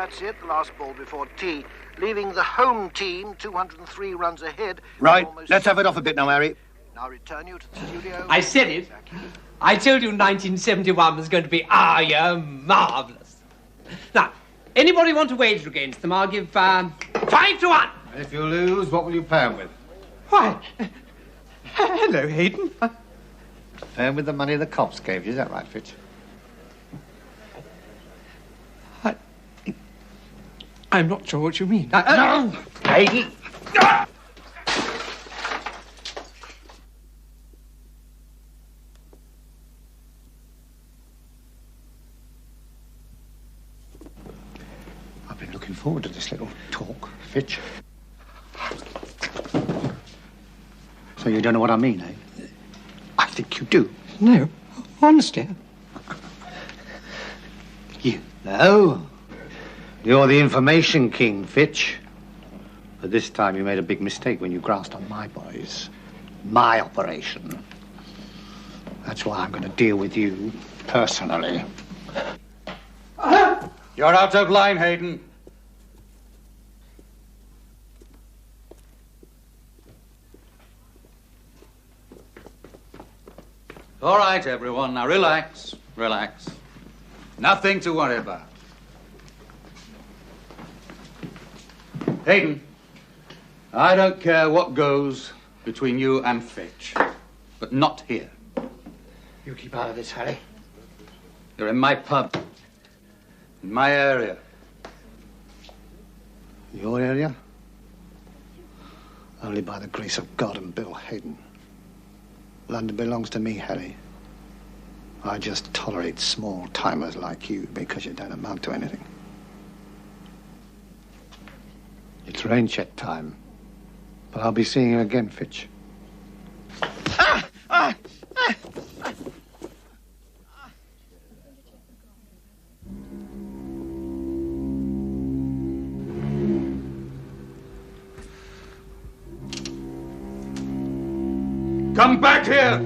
That's it, the last ball before tea. Leaving the home team 203 runs ahead. Right, let's have it off a bit now, Harry. Now return you to the studio. I said it. I told you 1971 was going to be marvellous. Now, anybody want to wager against them? I'll give 5 to 1. If you lose, what will you pay him with? Why, hello, Hayden. Pay him with the money the cops gave you, is that right, Fitch? I'm not sure what you mean. No! Hayden! I've been looking forward to this little talk, Fitch. So you don't know what I mean, eh? I think you do. No, honestly. You know. You're the information king, Fitch. But this time you made a big mistake when you groused on my boys. My operation. That's why I'm going to deal with you personally. You're out of line, Hayden. All right, everyone. Now relax. Relax. Nothing to worry about. Hayden, I don't care what goes between you and Fitch, but not here. You keep out of this, Harry. You're in my pub, in my area. Your area? Only by the grace of God and Bill Hayden. London belongs to me, Harry. I just tolerate small-timers like you because you don't amount to anything. It's rain check time. But I'll be seeing you again, Fitch. Come back here!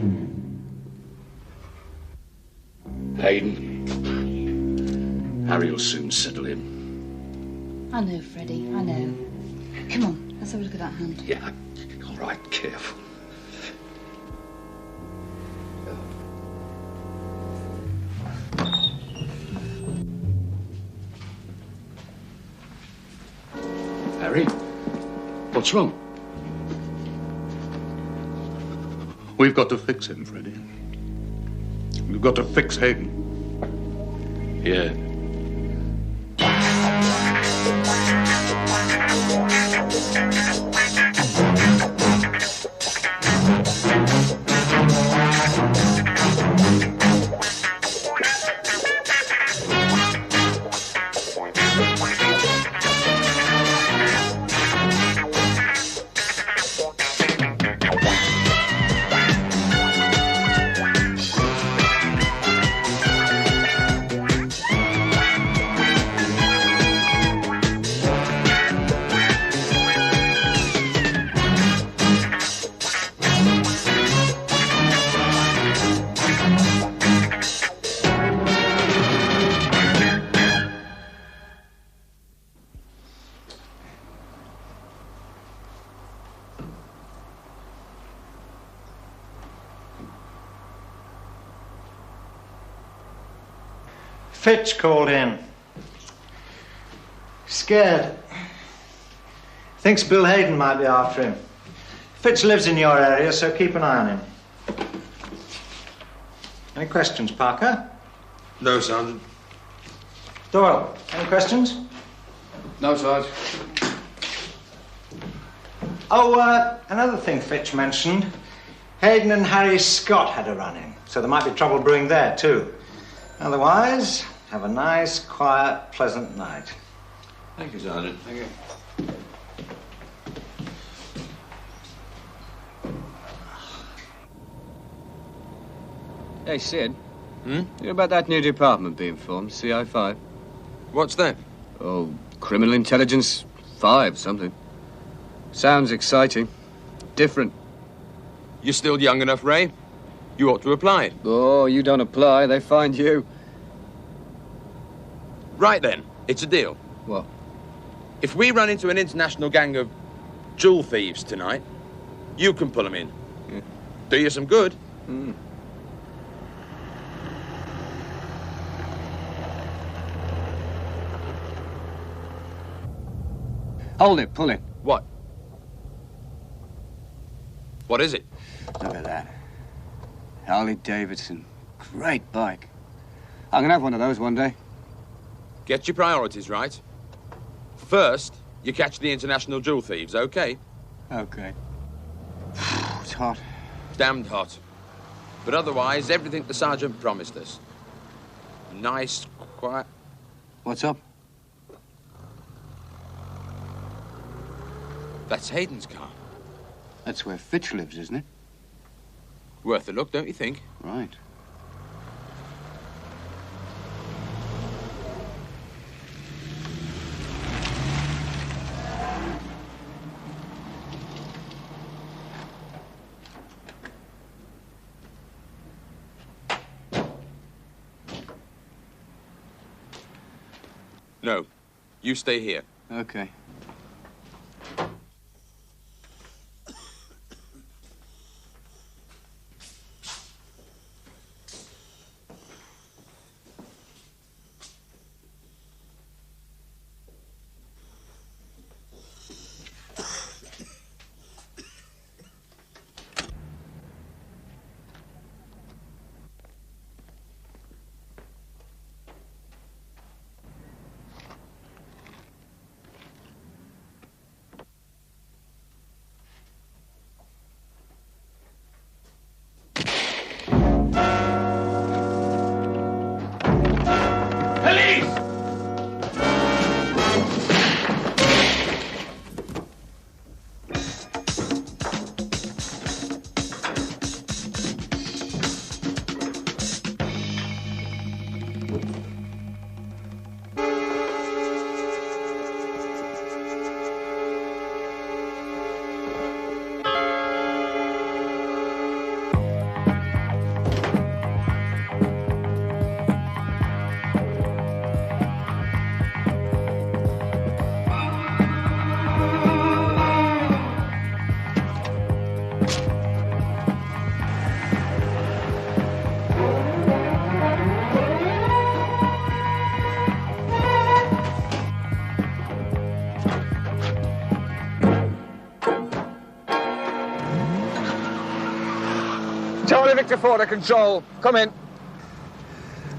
Hayden. Harry will soon settle in. I know, Freddie, I know. Come on, let's have a look at that hand. Yeah, all right, careful. Harry, what's wrong? We've got to fix him, Freddie. We've got to fix Hayden. Yeah. Fitch called in. Scared. Thinks Bill Hayden might be after him. Fitch lives in your area, so keep an eye on him. Any questions, Parker? No, Sergeant. Doyle, any questions? No, Sarge. Oh, another thing Fitch mentioned. Hayden and Harry Scott had a run-in, so there might be trouble brewing there, too. Otherwise, have a nice, quiet, pleasant night. Thank you, Sergeant. Thank you. Hey, Sid. You know about that new department being formed, CI5? What's that? Oh, Criminal Intelligence 5, something. Sounds exciting. Different. You're still young enough, Ray. You ought to apply. Oh, you don't apply, they find you. Right then, it's a deal. What? If we run into an international gang of jewel thieves tonight, you can pull them in. Do you some good. Hold it, pull it. What? What is it? Look at that. Harley Davidson. Great bike. I'm gonna have one of those one day. Get your priorities right. First, you catch the international jewel thieves, okay? Okay. It's hot. Damned hot. But otherwise, everything the sergeant promised us. Nice, quiet... What's up? That's Hayden's car. That's where Fitch lives, isn't it? Worth a look, don't you think? Right. No. You stay here. Okay. Victor 4 to control. Come in.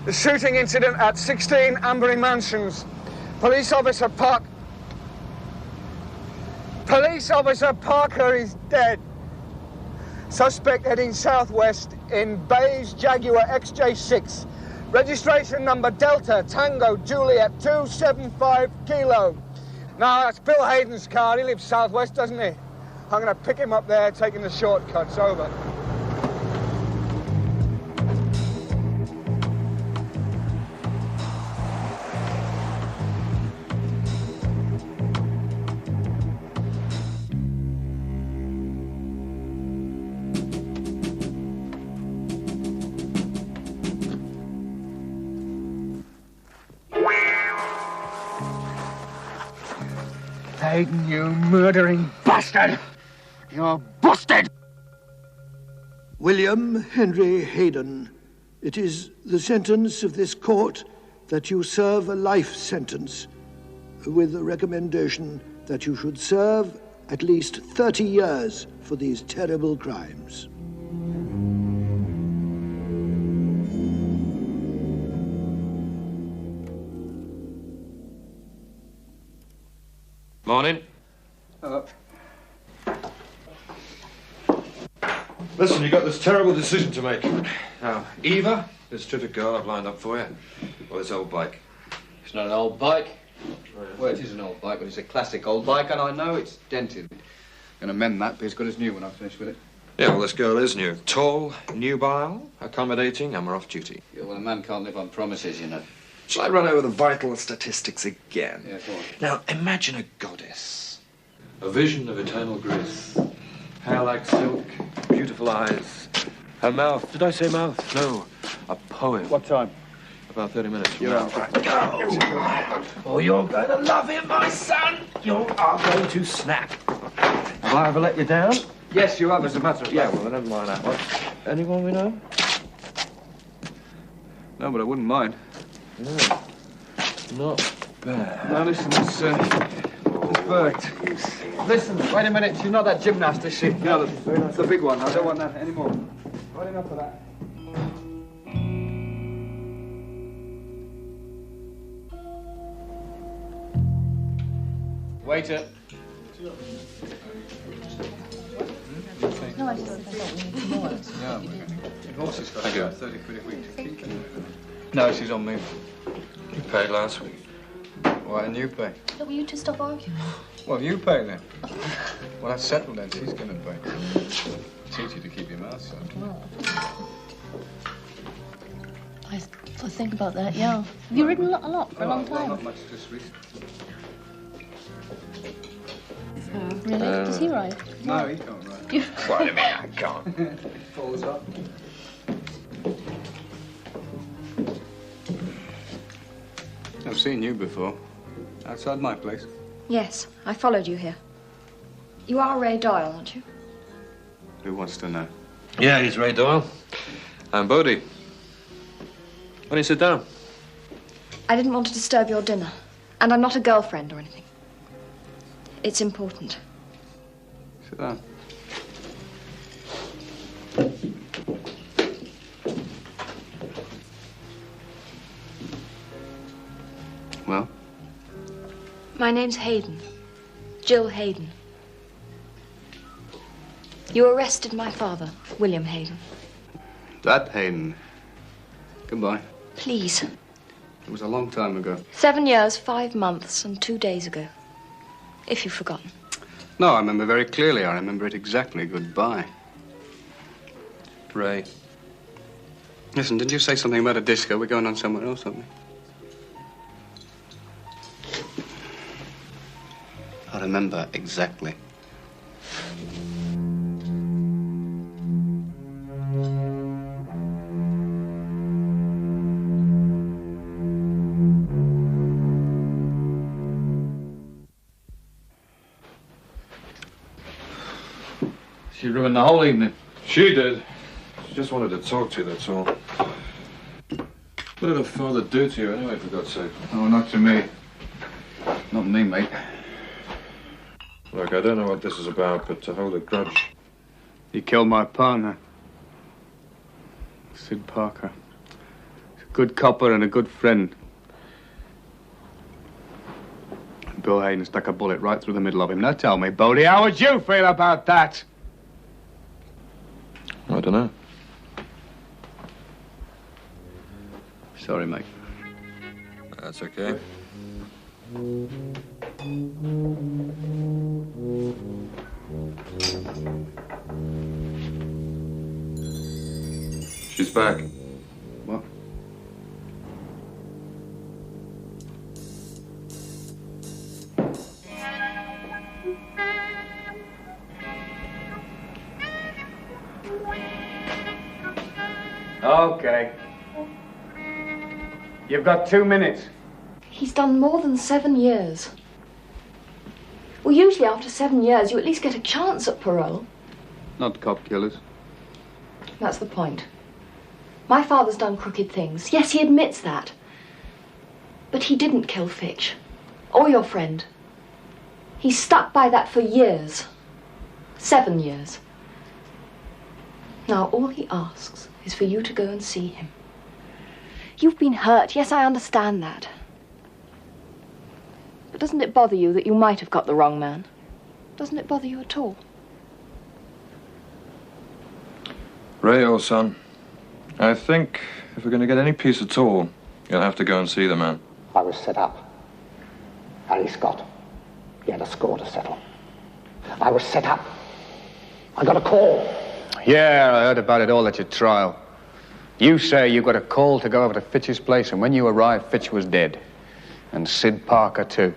The shooting incident at 16 Ambury Mansions. Police officer Parker is dead. Suspect heading southwest in beige Jaguar XJ6. Registration number Delta Tango Juliet 275 Kilo. Now, that's Bill Hayden's car. He lives southwest, doesn't he? I'm going to pick him up there, taking the shortcuts. Over. Hayden, you murdering bastard! You're busted! William Henry Hayden, it is the sentence of this court that you serve a life sentence, with a recommendation that you should serve at least 30 years for these terrible crimes. Morning. Hello. Listen, you got this terrible decision to make. Now, Eva, this terrific girl I've lined up for you, or this old bike. It's not an old bike. Well, it is an old bike, but it's a classic old bike, and I know it's dented. Gonna mend that, be as good as new when I'm finished with it. Yeah, well, this girl is new. Tall, nubile, accommodating, and we're off duty. Yeah, well, a man can't live on promises, you know. Shall I run over the vital statistics again? Yeah, go on. Now, imagine a goddess. A vision of eternal grace. Hair like silk, beautiful eyes. Her mouth. Did I say mouth? No, a poem. What time? about 30 minutes. You're all right. Oh, you're going to love it, my son. You are going to snap. Have I ever let you down? Yes, you have, as a matter of fact. Yeah, well, never mind that one. Anyone we know? No, but I wouldn't mind. No. Not bad. Now, listen, it's Bert. Listen, wait a minute. She's not that gymnast, is she? No, the big one. I don't want that anymore. Right enough of that. Waiter. No, I just thought we needed more. Yeah, horses got Thank you. 30 quid a week to keep her. No, she's on me. You paid last week. Why didn't you pay? Look, will you two stop arguing? Well, you pay then. Well, that's settled then. She's going to pay. Teach you to keep your mouth shut. I think about that, yeah. Have you ridden a lot for a long time? Not much, just recently. Really? Does he ride? No, he can't ride. What do you mean I can't? He falls up. I've seen you before. Outside my place. Yes, I followed you here. You are Ray Doyle, aren't you? Who wants to know? Yeah, he's Ray Doyle. I'm Bodie. Why don't you sit down? I didn't want to disturb your dinner. And I'm not a girlfriend or anything. It's important. Sit down. Well? My name's Hayden. Jill Hayden. You arrested my father, William Hayden. That Hayden. Goodbye. Please. It was a long time ago. 7 years, 5 months, and 2 days ago. If you've forgotten. No, I remember very clearly. I remember it exactly. Goodbye. Ray. Listen, didn't you say something about a disco? We're going on somewhere else, aren't we? I remember exactly. She ruined the whole evening. She did. She just wanted to talk to you, that's all. What did her father do to you anyway, for God's sake? Oh, not to me. Not me, mate. Look, I don't know what this is about, but to hold a grudge... He killed my partner. Sid Parker. He's a good copper and a good friend. Bill Hayden stuck a bullet right through the middle of him. Now tell me, Bodie, how would you feel about that? I don't know. Sorry, mate. That's okay. She's back. What? Okay. You've got 2 minutes. He's done more than 7 years. Well, usually after 7 years, you at least get a chance at parole. Not cop killers. That's the point. My father's done crooked things. Yes, he admits that. But he didn't kill Fitch. Or your friend. He's stuck by that for years. 7 years. Now, all he asks is for you to go and see him. You've been hurt. Yes, I understand that. But doesn't it bother you that you might have got the wrong man? Doesn't it bother you at all? Ray, old son, I think if we're going to get any peace at all, you'll have to go and see the man. I was set up. Harry Scott. He had a score to settle. I was set up. I got a call. Yeah, I heard about it all at your trial. You say you got a call to go over to Fitch's place, and when you arrived, Fitch was dead. And Sid Parker, too.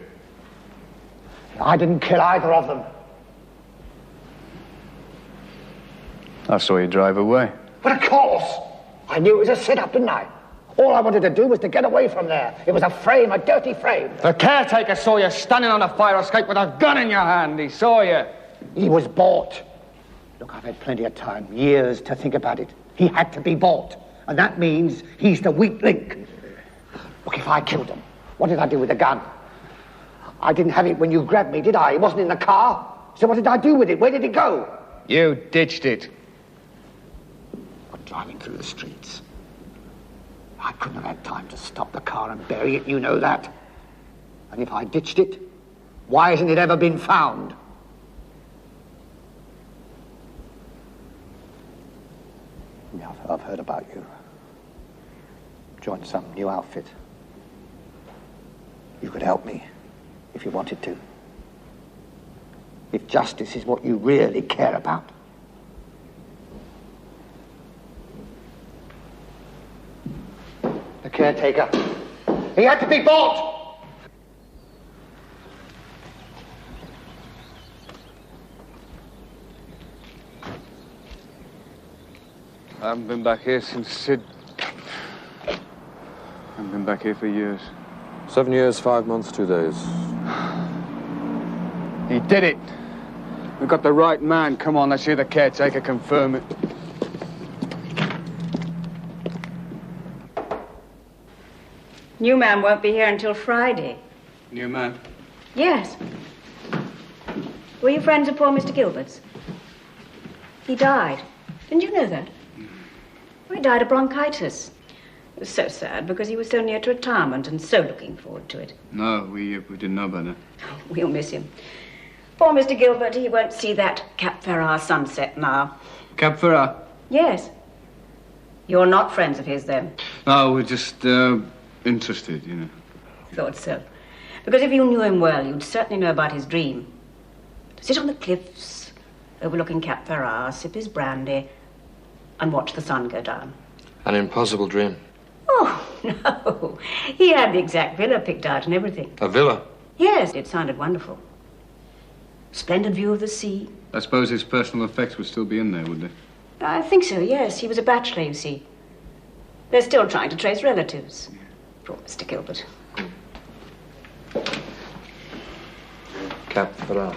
I didn't kill either of them. I saw you drive away. But of course. I knew it was a setup, didn't I? All I wanted to do was to get away from there. It was a frame, a dirty frame. The caretaker saw you standing on a fire escape with a gun in your hand. He saw you. He was bought. Look, I've had plenty of time, years, to think about it. He had to be bought. And that means he's the weak link. Look, if I killed him, what did I do with the gun? I didn't have it when you grabbed me, did I? It wasn't in the car. So what did I do with it? Where did it go? You ditched it. I'm driving through the streets. I couldn't have had time to stop the car and bury it, you know that. And if I ditched it, why hasn't it ever been found? Yeah, I've heard about you. Joined some new outfit. You could help me if you wanted to. If justice is what you really care about. The caretaker. He had to be bought! I haven't been back here since Sid... I haven't been back here for years. 7 years, 5 months, 2 days. He did it. We got the right man. Come on, let's hear the caretaker confirm it. New man won't be here until Friday. New man? Yes. Were you friends of poor Mr. Gilbert's? He died. Didn't you know that? Well, he died of bronchitis. It was so sad because he was so near to retirement and so looking forward to it. No, we didn't know about that. We'll miss him. Poor Mr. Gilbert, he won't see that Cap Ferrat sunset now. Cap Ferrat? Yes. You're not friends of his, then? No, we're just interested, you know. Thought so. Because if you knew him well, you'd certainly know about his dream. To sit on the cliffs, overlooking Cap Ferrat, sip his brandy, and watch the sun go down. An impossible dream. Oh, no. He had the exact villa picked out and everything. A villa? Yes, it sounded wonderful. Splendid view of the sea. I suppose his personal effects would still be in there, would they? I think so, yes. He was a bachelor, you see. They're still trying to trace relatives. Poor Mr. Gilbert. Cap Ferrat.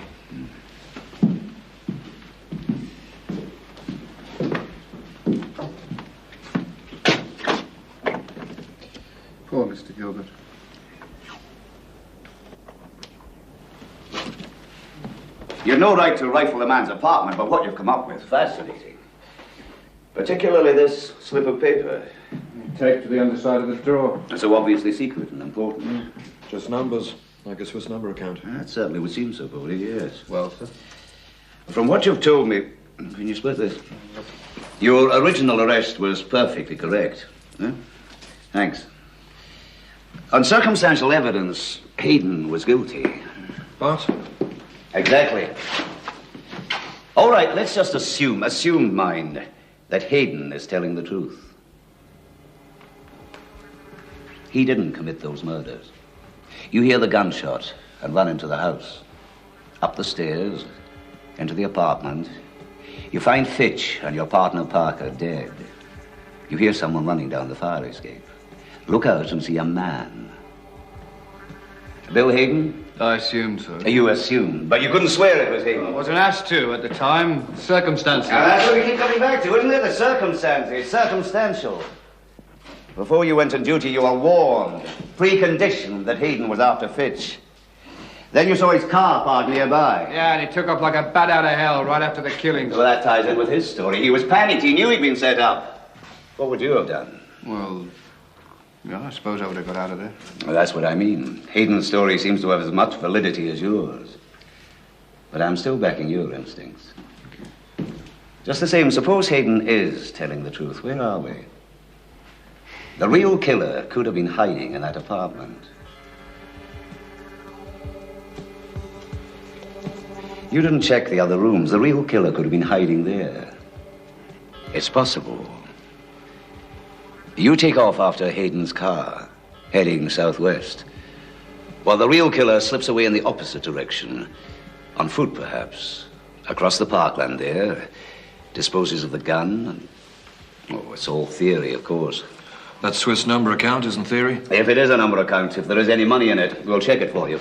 Poor Mr. Gilbert. You've no right to rifle a man's apartment, but what you've come up with, fascinating. Particularly this slip of paper. Taped to the underside of the drawer. So obviously secret and important. Just numbers, like a Swiss number account. That certainly would seem so, Bodie, yes. Well, sir? From what you've told me, can you split this? Your original arrest was perfectly correct. Huh? Thanks. On circumstantial evidence, Hayden was guilty. But? Exactly. All right, let's just assume, mind, that Hayden is telling the truth. He didn't commit those murders. You hear the gunshot and run into the house. Up the stairs, into the apartment. You find Fitch and your partner Parker dead. You hear someone running down the fire escape. Look out and see a man. Bill Hayden? I assumed so. You assumed, but you couldn't swear it was Hayden. I wasn't asked to at the time. Circumstances. That's what we keep coming back to, isn't it? The circumstances. Circumstantial. Before you went on duty, you were warned, preconditioned that Hayden was after Fitch. Then you saw his car parked nearby. Yeah, and he took off like a bat out of hell right after the killings. Well, that ties in with his story. He was panicked. He knew he'd been set up. What would you have done? Well, yeah, I suppose I would have got out of there. Well, that's what I mean. Hayden's story seems to have as much validity as yours. But I'm still backing your instincts. Just the same, suppose Hayden is telling the truth. Where are we? The real killer could have been hiding in that apartment. You didn't check the other rooms. The real killer could have been hiding there. It's possible. You take off after Hayden's car, heading southwest, while the real killer slips away in the opposite direction, on foot perhaps, across the parkland there, disposes of the gun, and, oh, it's all theory, of course. That Swiss number account is in theory? If it is a number account, if there is any money in it, we'll check it for you.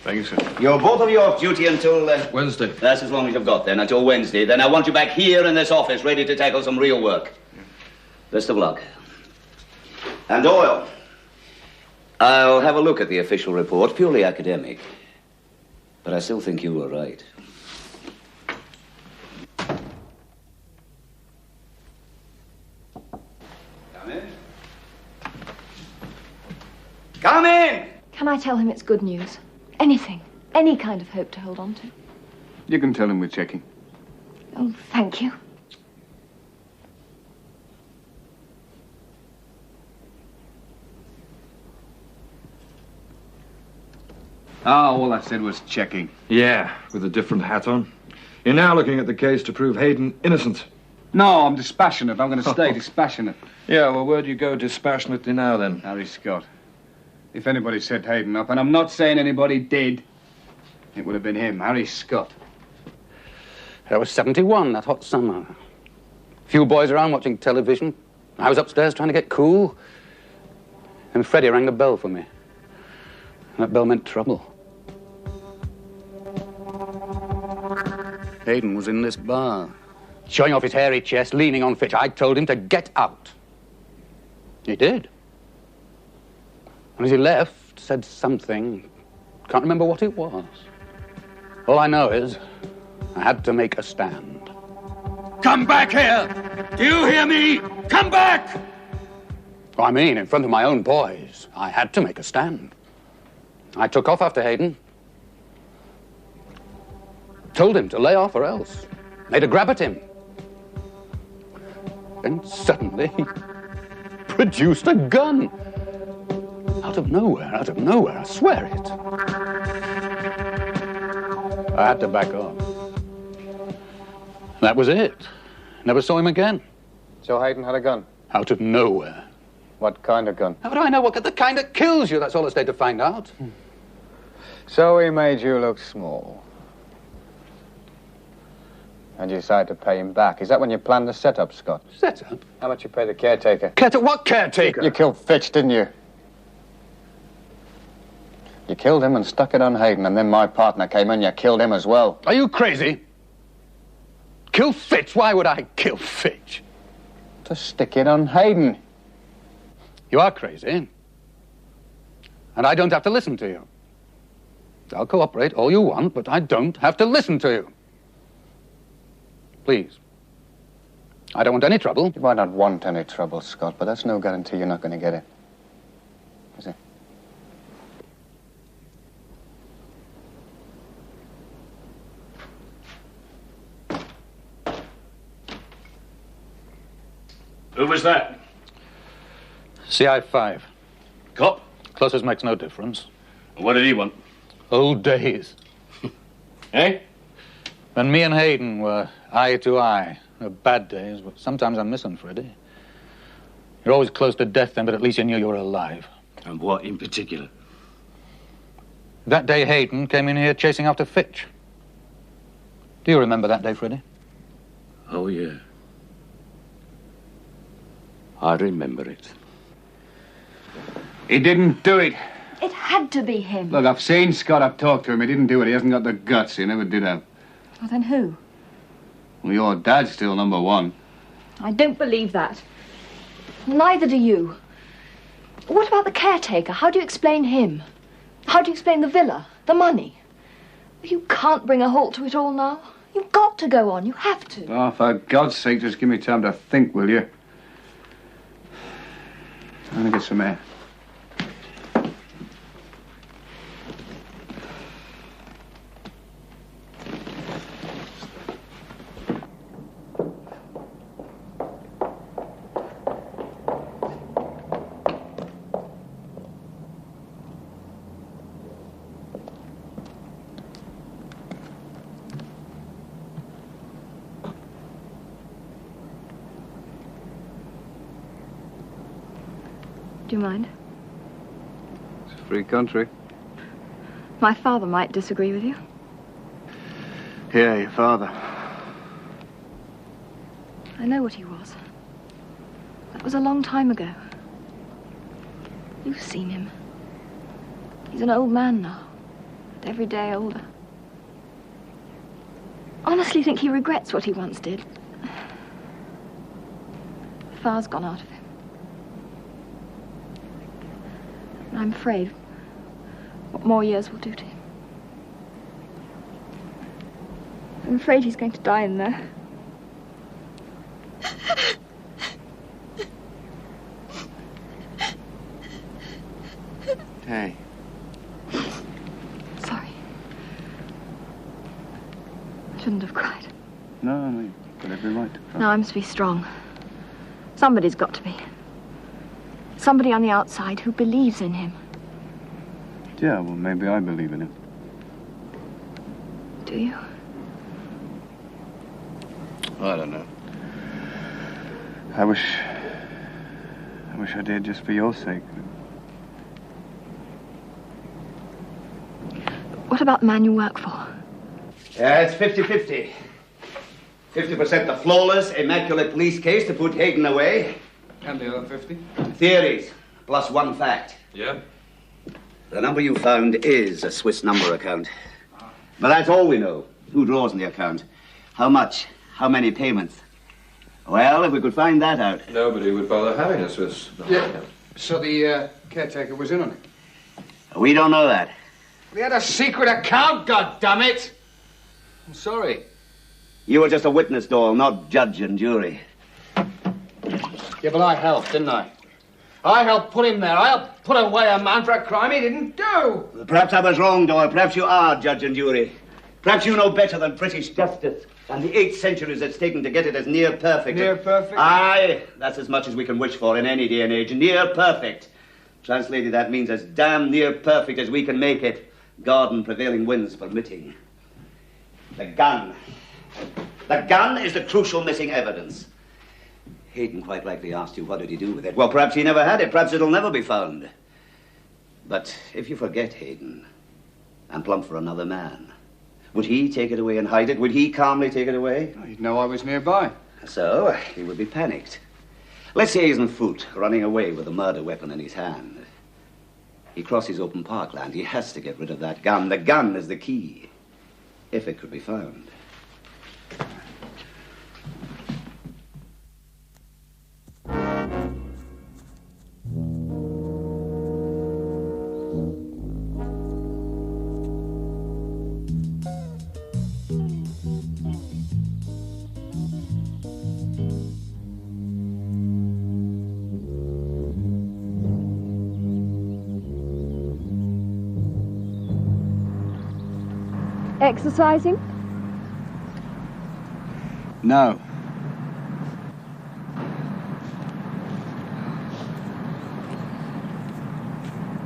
Thank you, sir. You're both of you off duty until... Wednesday. That's as long as you've got then, until Wednesday. Then I want you back here in this office, ready to tackle some real work. Best of luck. And Doyle, I'll have a look at the official report, purely academic. But I still think you were right. Come in. Come in! Can I tell him it's good news? Anything. Any kind of hope to hold on to. You can tell him we're checking. Oh, thank you. All I said was checking. Yeah, with a different hat on. You're now looking at the case to prove Hayden innocent. No, I'm dispassionate. I'm going to stay dispassionate. Yeah, well, where do you go dispassionately now, then? Harry Scott. If anybody set Hayden up, and I'm not saying anybody did, it would have been him, Harry Scott. I was 71 that hot summer. Few boys around watching television. I was upstairs trying to get cool. And Freddie rang the bell for me. That bell meant trouble. Hayden was in this bar, showing off his hairy chest, leaning on Fitch. I told him to get out. He did. And as he left, said something. Can't remember what it was. All I know is I had to make a stand. Come back here! Do you hear me? Come back! I mean, in front of my own boys, I had to make a stand. I took off after Hayden. Told him to lay off or else. Made a grab at him. Then suddenly, he produced a gun. Out of nowhere, I swear it. I had to back off. That was it. Never saw him again. So Hayden had a gun? Out of nowhere. What kind of gun? How do I know what the kind that kills you? That's all I stayed to find out. So he made you look small. And you decided to pay him back. Is that when you planned the setup, Scott? Setup? How much you pay the caretaker? What caretaker? You killed Fitch, didn't you? You killed him and stuck it on Hayden, and then my partner came in, you killed him as well. Are you crazy? Kill Fitch? Why would I kill Fitch? To stick it on Hayden. You are crazy. And I don't have to listen to you. I'll cooperate all you want, but I don't have to listen to you. Please. I don't want any trouble. You might not want any trouble, Scott, but that's no guarantee you're not going to get it. Is it? Who was that? CI5. Cop? Closest makes no difference. What did he want? Old days. Eh? When me and Hayden were eye to eye. They're bad days, but sometimes I miss them, Freddie. You're always close to death then, but at least you knew you were alive. And what in particular? That day Hayden came in here chasing after Fitch. Do you remember that day, Freddie? Oh, yeah. I remember it. He didn't do it. It had to be him. Look, I've seen Scott. I've talked to him. He didn't do it. He hasn't got the guts. He never did have. Well, then who? Well, your dad's still number one. I don't believe that. Neither do you. What about the caretaker? How do you explain him? How do you explain the villa? The money? You can't bring a halt to it all now. You've got to go on. You have to. Oh, for God's sake, just give me time to think, will you? I'm going to get some air. Do you mind? It's a free country. My father might disagree with you. Yeah, your father. I know what he was. That was a long time ago. You've seen him. He's an old man now, but every day older. Honestly think he regrets what he once did. The fire's gone out of him. And I'm afraid what more years will do to him. I'm afraid he's going to die in there. Hey. Sorry. I shouldn't have cried. No, you've got every right to cry. No, I must be strong. Somebody's got to be. Somebody on the outside who believes in him. Yeah, well, maybe I believe in him. Do you? I don't know. I wish I did, just for your sake. What about the man you work for? Yeah, it's 50-50. 50% the flawless, immaculate police case to put Hayden away. And the other 50? Theories, plus one fact. Yeah? The number you found is a Swiss number account. But that's all we know. Who draws in the account? How much? How many payments? Well, if we could find that out. Nobody would bother having a Swiss. Yeah. So the caretaker was in on it? We don't know that. We had a secret account, goddammit! I'm sorry. You were just a witness, Doyle, not judge and jury. Yeah, but I helped, didn't I? I helped put him there. I helped put away a man for a crime he didn't do. Perhaps I was wrong, Doyle. Perhaps you are judge and jury. Perhaps you know better than British justice. And the 8 centuries it's taken to get it as near perfect. Near perfect? Aye, that's as much as we can wish for in any day and age. Near perfect. Translated, that means as damn near perfect as we can make it. God and prevailing winds permitting. The gun. The gun is the crucial missing evidence. Hayden quite likely asked you, what did he do with it? Well, perhaps he never had it. Perhaps it'll never be found. But if you forget Hayden and plump for another man, would he take it away and hide it? Would he calmly take it away? He'd know I was nearby. So, he would be panicked. Let's say he's on foot, running away with a murder weapon in his hand. He crosses open parkland. He has to get rid of that gun. The gun is the key, if it could be found. Exercising? No.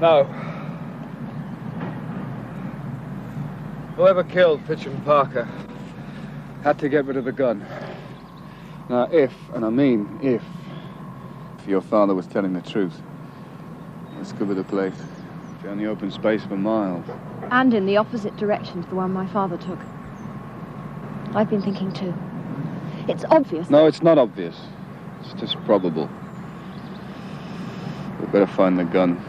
No. Whoever killed Fitch and Parker had to get rid of the gun. Now, if, and I mean if your father was telling the truth, let's cover the place. Found the open space for miles. And in the opposite direction to the one my father took. I've been thinking too. It's obvious. No, it's not obvious. It's just probable. We better find the gun.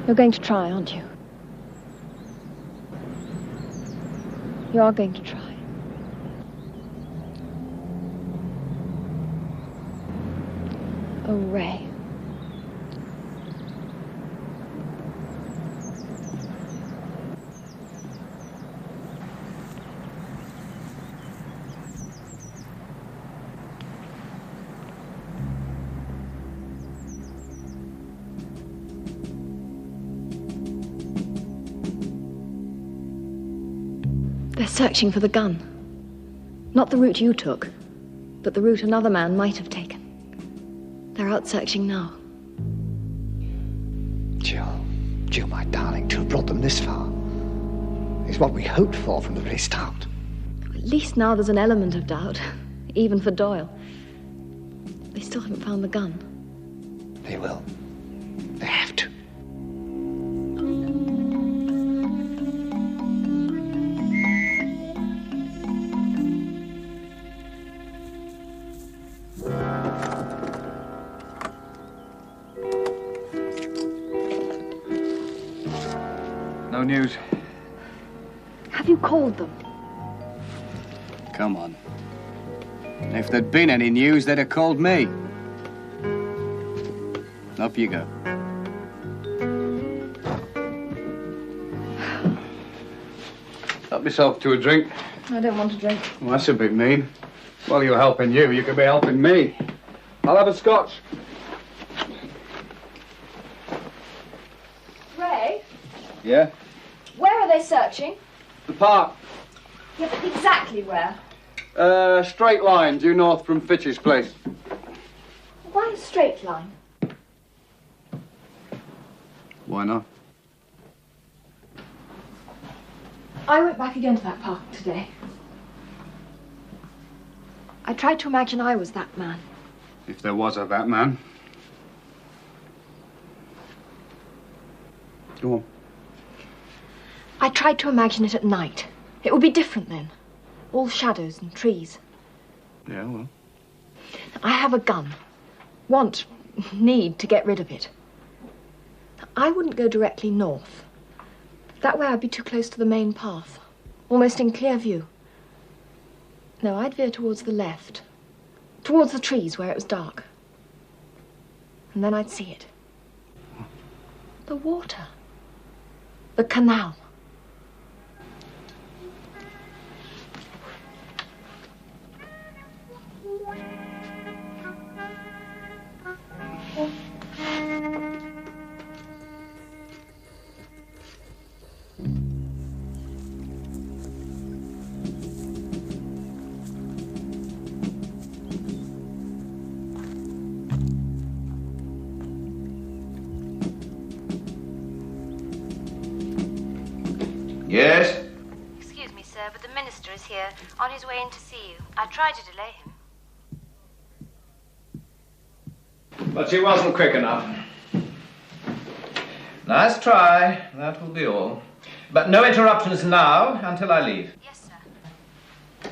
You're going to try, aren't you? You are going to try. Oh, Ray. They're searching for the gun. Not the route you took, but the route another man might have taken. They're out searching now. Jill, my darling, to have brought them this far is what we hoped for from the very start. At least now there's an element of doubt, even for Doyle. They still haven't found the gun. They will. They have to. No news. Have you called them? Come on. If there'd been any news, they'd have called me. Up you go. Help yourself to a drink. I don't want to drink. Well, that's a bit mean. While you're helping you could be helping me. I'll have a scotch. Ray, Yeah? where are they searching? The park. Yeah, but exactly where? Straight line due north from Fitch's place. Why a straight line? Why not? I went back again to that park today. I tried to imagine I was that man. If there was a Batman. Go on. I tried to imagine it at night. It would be different then. All shadows and trees. Yeah, well. I have a gun. Need to get rid of it. I wouldn't go directly north. That way I'd be too close to the main path. Almost in clear view. No, I'd veer towards the left. Towards the trees where it was dark. And then I'd see it. The water. The canal. Yes? Excuse me, sir, but the minister is here, on his way in to see you. I tried to delay him. But she wasn't quick enough. Nice try. That will be all. But no interruptions now until I leave. Yes, sir.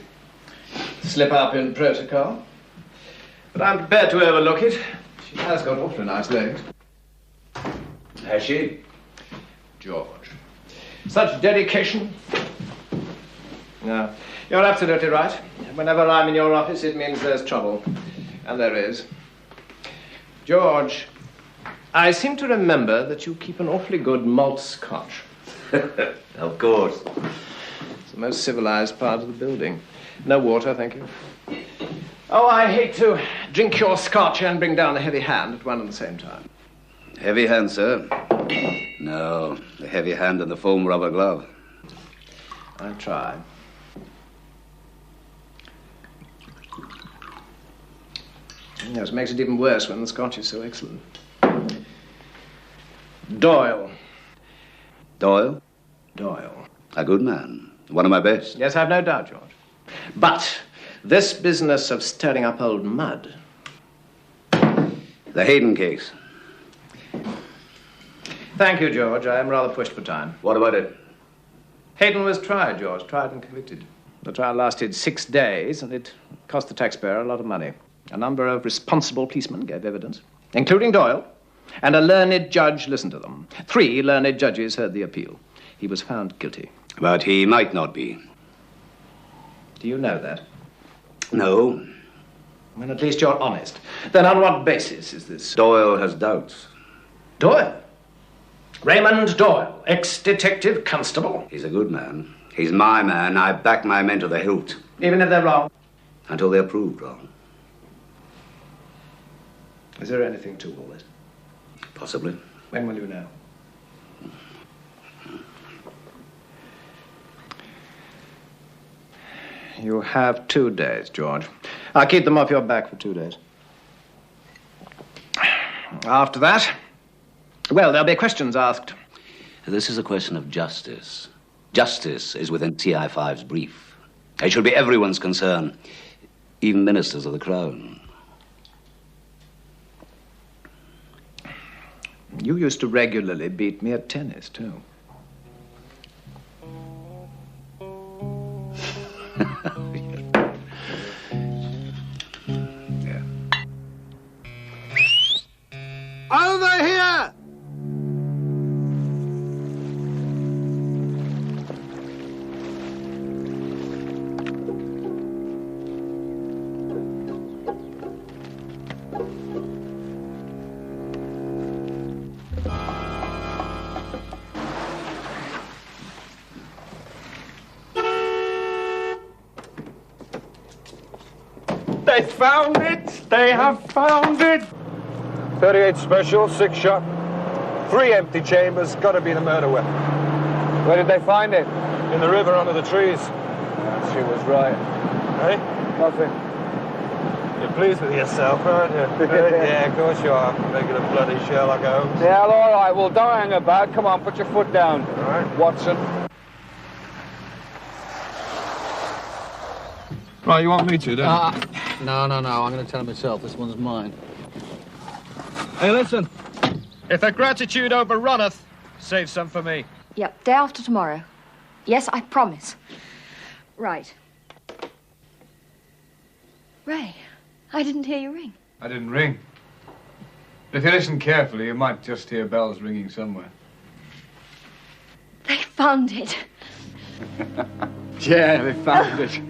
Slip up in protocol. But I'm prepared to overlook it. She has got awfully nice legs. Has she? George. Such dedication. No, you're absolutely right. Whenever I'm in your office, it means there's trouble. And there is. George, I seem to remember that you keep an awfully good malt scotch. Of course. It's the most civilized part of the building. No water, thank you. Oh, I hate to drink your scotch and bring down a heavy hand at one and the same time. Heavy hand, sir? No, the heavy hand and the foam rubber glove. I'll try. Yes, it makes it even worse when the scotch is so excellent. Doyle. Doyle? Doyle. A good man. One of my best. Yes, I've no doubt, George. But this business of stirring up old mud. The Hayden case. Thank you, George. I am rather pushed for time. What about it? Hayden was tried, George. Tried and convicted. The trial lasted 6 days, and it cost the taxpayer a lot of money. A number of responsible policemen gave evidence, including Doyle, and a learned judge listened to them. 3 learned judges heard the appeal. He was found guilty. But he might not be. Do you know that? No. Well, at least you're honest. Then on what basis is this? Doyle has doubts. Doyle? Raymond Doyle, ex-detective constable? He's a good man. He's my man. I back my men to the hilt. Even if they're wrong? Until they're proved wrong. Is there anything to all this? Possibly. When will you know? You have 2 days, George. I'll keep them off your back for 2 days. After that, well, there'll be questions asked. This is a question of justice. Justice is within CI5's brief. It should be everyone's concern, even ministers of the Crown. You used to regularly beat me at tennis, too. Over here! found it! They have found it! 38 special, 6 shot. 3 empty chambers. Got to be the murder weapon. Where did they find it? In the river under the trees. She was right. Hey? Nothing. You're pleased with yourself, aren't you? Yeah, of course you are. Making a bloody Sherlock Holmes. Yeah, all right. Well, don't hang about. Come on, put your foot down. All right. Watson. Right, you want me to, don't you? No. I'm going to tell him myself. This one's mine. Hey, listen. If the gratitude overrunneth, save some for me. Yep, day after tomorrow. Yes, I promise. Right. Ray, I didn't hear you ring. I didn't ring. If you listen carefully, you might just hear bells ringing somewhere. They found it. Yeah, they found it.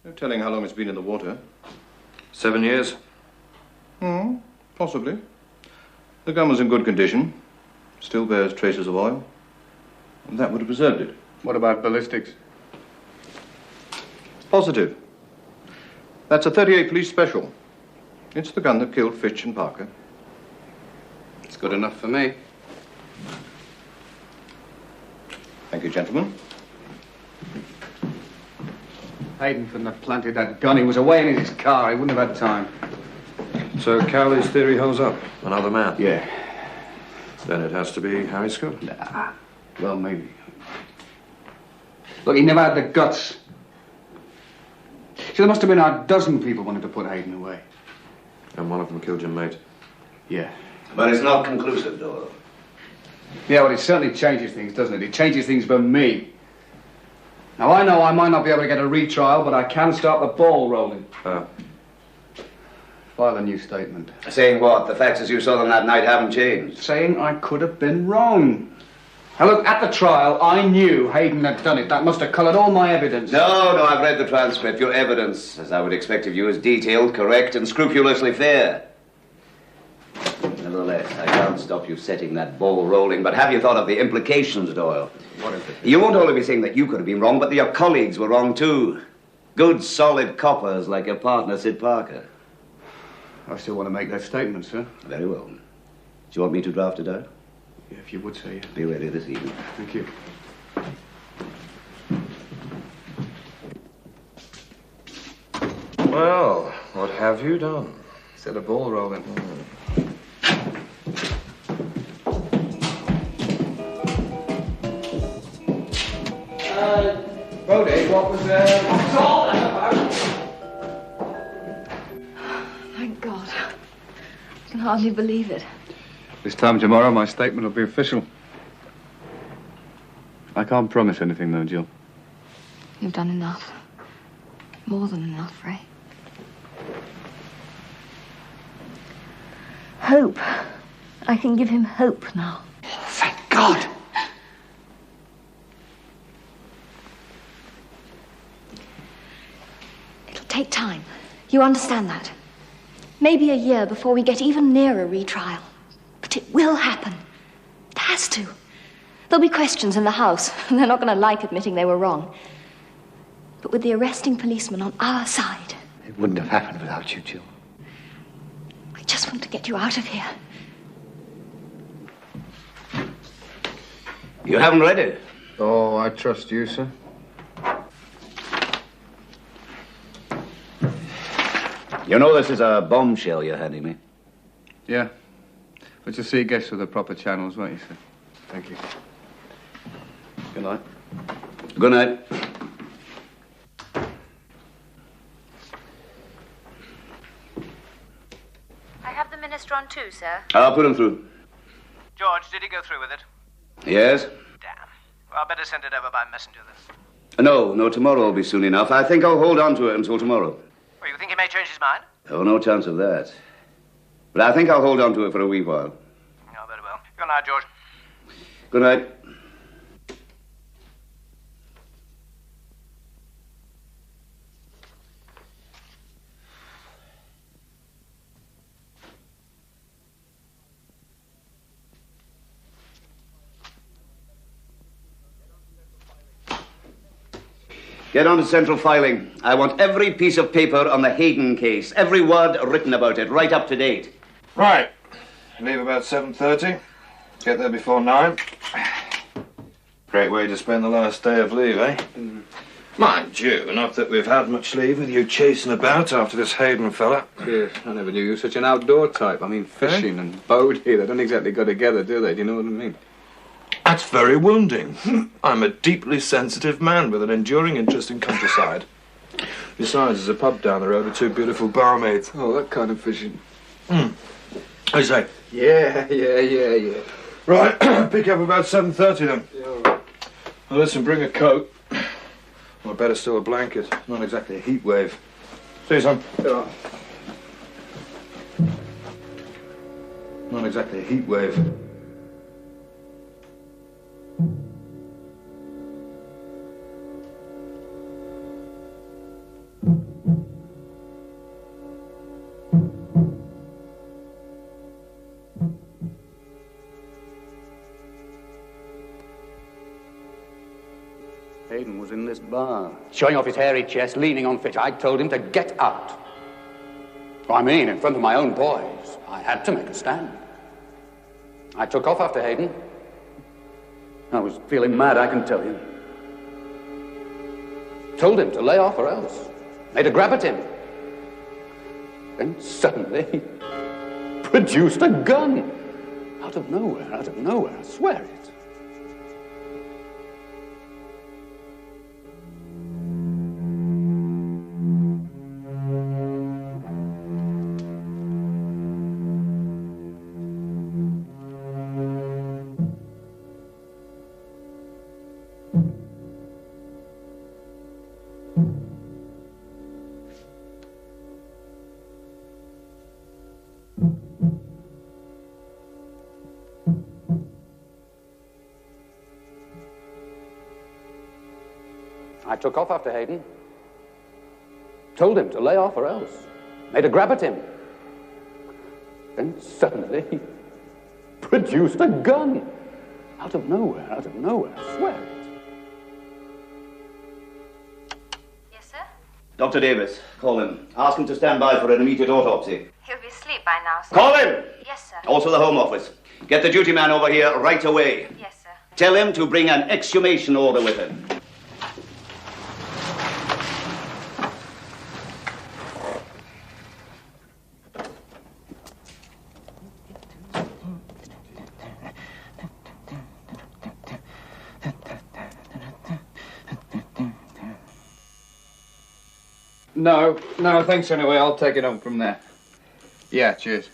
No telling how long it's been in the water. 7 years. Possibly. The gun was in good condition. Still bears traces of oil. And that would have preserved it. What about ballistics? Positive. That's a 38 police special. It's the gun that killed Fitch and Parker. It's good enough for me. Thank you, gentlemen. Hayden couldn't have planted that gun. He was away in his car. He wouldn't have had time. So Cowley's theory holds up? Another man? Yeah. Then it has to be Harry Scott. Nah. Well, maybe. Look, he never had the guts. See, there must have been a dozen people wanting to put Hayden away. And one of them killed your mate? Yeah. But it's not conclusive, Doyle. Yeah, well, it certainly changes things, doesn't it? It changes things for me. Now, I know I might not be able to get a retrial, but I can start the ball rolling. File a new statement. Saying what? The facts as you saw them that night haven't changed. Saying I could have been wrong. Now, look, at the trial, I knew Hayden had done it. That must have coloured all my evidence. No, I've read the transcript. Your evidence, as I would expect of you, is detailed, correct, and scrupulously fair. Nevertheless, I can't stop you setting that ball rolling, but have you thought of the implications, Doyle? What is it? You won't only be saying that you could have been wrong, but that your colleagues were wrong, too. Good, solid coppers like your partner, Sid Parker. I still want to make that statement, sir. Very well. Do you want me to draft it out? Yeah, if you would, sir, yeah. Be ready this evening. Thank you. Well, what have you done? Set a ball rolling. Brody, what was what's all that about? Thank God. I can hardly believe it. This time tomorrow, my statement will be official. I can't promise anything, though, Jill. You've done enough. More than enough, Ray. Hope. I can give him hope now. Oh, thank God! It'll take time. You understand that? Maybe a year before we get even near a retrial. But it will happen. It has to. There'll be questions in the house, and they're not going to like admitting they were wrong. But with the arresting policeman on our side... It wouldn't have happened without you, Jill. I just want to get you out of here. You haven't read it? Oh, I trust you, sir. You know this is a bombshell you're handing me. Yeah. But you'll see it gets through the proper channels, won't you, sir? Thank you. Good night. Good night. I have the minister on too, sir. I'll put him through. George, did he go through with it? Yes? Damn. Well, I'll better send it over by messenger then. No, tomorrow will be soon enough. I think I'll hold on to it until tomorrow. Well, you think he may change his mind? Oh, no chance of that. But I think I'll hold on to it for a wee while. Oh, very well. Good night, George. Good night. Get on to central filing. I want every piece of paper on the Hayden case, every word written about it, right up to date. Right. Leave about 7:30. Get there before 9. Great way to spend the last day of leave, eh? Mind you, not that we've had much leave with you chasing about after this Hayden fella. Yes, I never knew you were such an outdoor type. I mean, fishing and boating, they don't exactly go together, do they? Do you know what I mean? That's very wounding. I'm a deeply sensitive man with an enduring interest in countryside. Besides, there's a pub down the road with 2 beautiful barmaids. Oh, that kind of fishing. What do you say? Yeah. Right, pick up about 7:30 then. Yeah, all right. Well, listen, bring a coat. Or better still, a blanket. Not exactly a heat wave. See you, son. Yeah. Not exactly a heat wave. Hayden was in this bar, showing off his hairy chest, leaning on Fitch. I told him to get out. I mean, in front of my own boys. I had to make a stand. I took off after Hayden. I was feeling mad, I can tell you. Told him to lay off or else. Made a grab at him. Then suddenly, produced a gun. Out of nowhere, I swear it. I took off after Hayden. Told him to lay off or else. Made a grab at him. Then suddenly, produced a gun. Out of nowhere, I swear it. Yes, sir? Dr. Davis, call him. Ask him to stand by for an immediate autopsy. He'll be asleep by now, sir. Call him! Yes, sir. Also the Home Office. Get the duty man over here right away. Yes, sir. Tell him to bring an exhumation order with him. No, thanks anyway. I'll take it on from there. Yeah, cheers.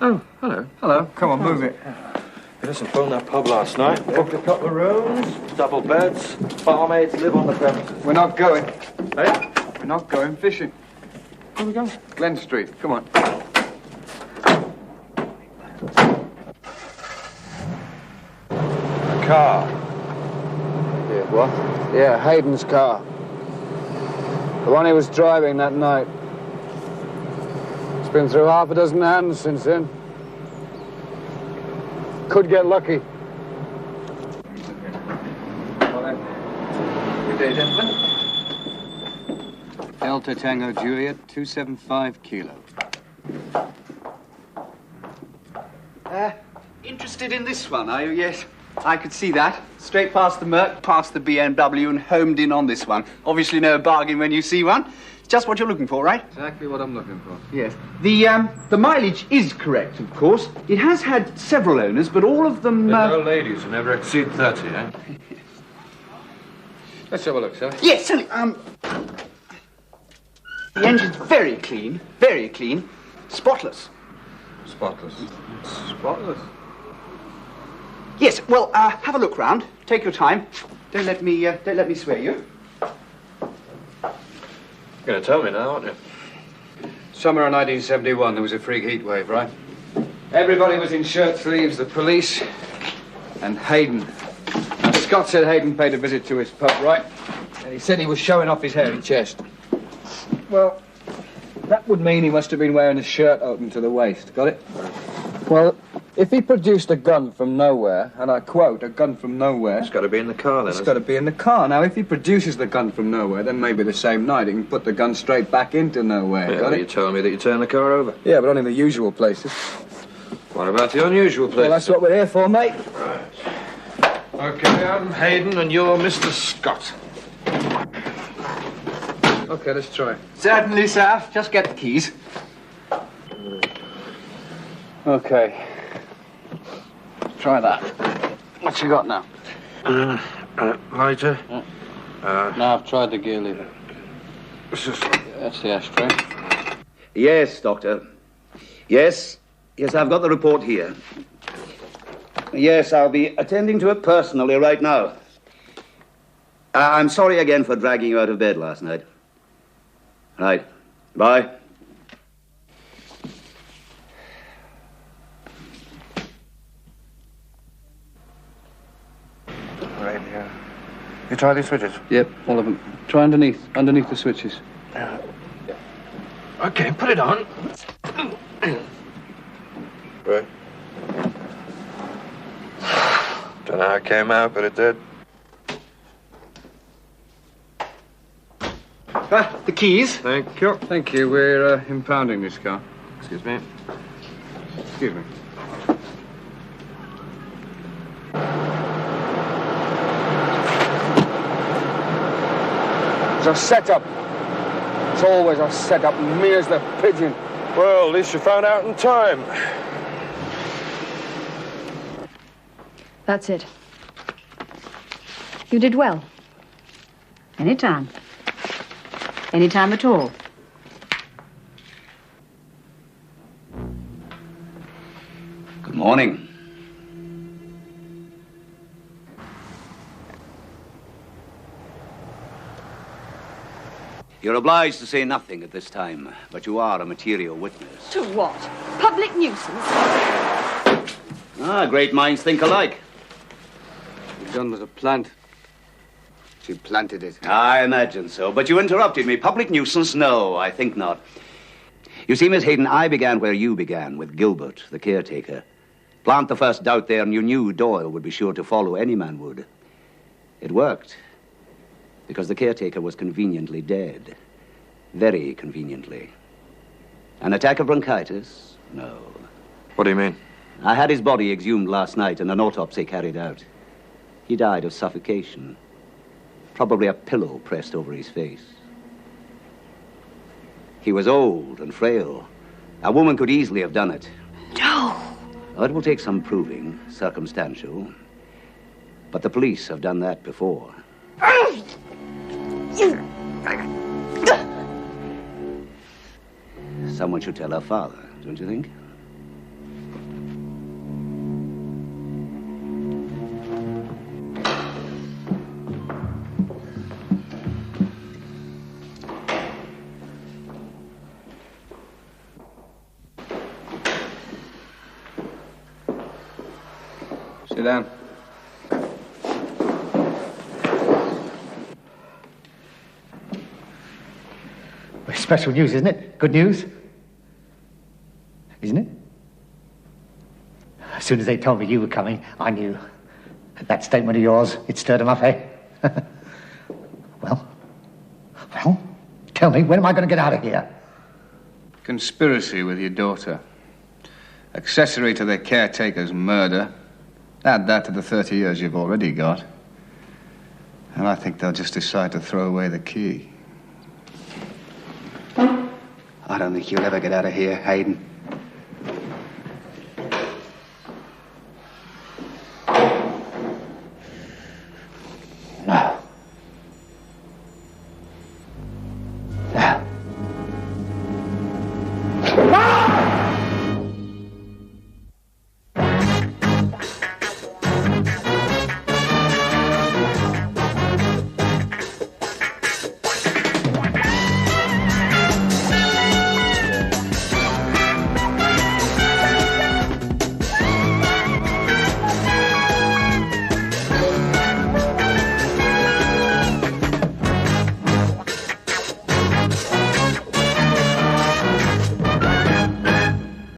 Oh, hello. Hello. Come on, move it. Listen, phoned that pub last night. Booked a couple of rooms, double beds, barmaids live on the premises. We're not going. Hey? We're not going fishing. Where are we going? Glen Street. Come on. A car. Yeah, what? Yeah, Hayden's car. The one he was driving that night. It's been through half a dozen hands since then. Could get lucky. Good day, gentlemen. Delta Tango Juliet, 275 kilo. Interested in this one, are you? Yes, I could see that. Straight past the Merc, past the BMW, and homed in on this one. Obviously no bargain when you see one. Just what you're looking for, right? Exactly what I'm looking for. Yes. The mileage is correct, of course. It has had several owners, but all of them... No ladies who never exceed 30, eh? Let's have a look, sir. Yes, certainly. The engine's very clean, spotless. Spotless. Spotless. Yes, well, have a look round. Take your time. Don't let me sway you. You're going to tell me now, aren't you? Summer of 1971, there was a freak heat wave, right? Everybody was in shirt sleeves, the police, and Hayden. Now, Scott said Hayden paid a visit to his pub, right? And he said he was showing off his hairy chest. Well, that would mean he must have been wearing a shirt open to the waist. Got it? Well, if he produced a gun from nowhere, and I quote, a gun from nowhere... It's got to be in the car, then. It's got to be in the car. Now, if he produces the gun from nowhere, then maybe the same night he can put the gun straight back into nowhere. Yeah, got well, it? you told me that you turned the car over. Yeah, but only the usual places. What about the unusual places? Well, that's what we're here for, mate. Right. OK, I'm Hayden, and you're Mr. Scott. OK, let's try. Certainly, sir. Just get the keys. OK. Try that. What you got now? Lighter. No, I've tried the gear lever. That's the ashtray. Yes, Doctor. Yes. Yes, I've got the report here. Yes, I'll be attending to it personally right now. I'm sorry again for dragging you out of bed last night. Right. Bye. Right, yeah. You try these switches? Yep, all of them. Try underneath the switches. OK, put it on. Right. Don't know how it came out, but it did. The keys. Thank you. Thank you. We're impounding this car. Excuse me. Excuse me. It's a setup. It's always a setup. Me as the pigeon. Well, at least you found out in time. That's it. You did well. Anytime. Anytime at all. Good morning. You're obliged to say nothing at this time, but you are a material witness. To what? Public nuisance? Great minds think alike. The gun was a plant. She planted it. I imagine so, but you interrupted me. Public nuisance? No, I think not. You see, Miss Hayden, I began where you began, with Gilbert, the caretaker. Plant the first doubt there, and you knew Doyle would be sure to follow. Any man would. It worked, because the caretaker was conveniently dead. Very conveniently. An attack of bronchitis? No. What do you mean? I had his body exhumed last night and an autopsy carried out. He died of suffocation. Probably a pillow pressed over his face. He was old and frail. A woman could easily have done it. No. It will take some proving, circumstantial. But the police have done that before. Someone should tell her father, don't you think? Sit down. Special news, isn't it? Good news? Isn't it? As soon as they told me you were coming, I knew. That statement of yours, it stirred them up, eh? Well, tell me, when am I going to get out of here? Conspiracy with your daughter. Accessory to the caretaker's murder. Add that to the 30 years you've already got. And I think they'll just decide to throw away the key. I don't think you'll ever get out of here, Hayden.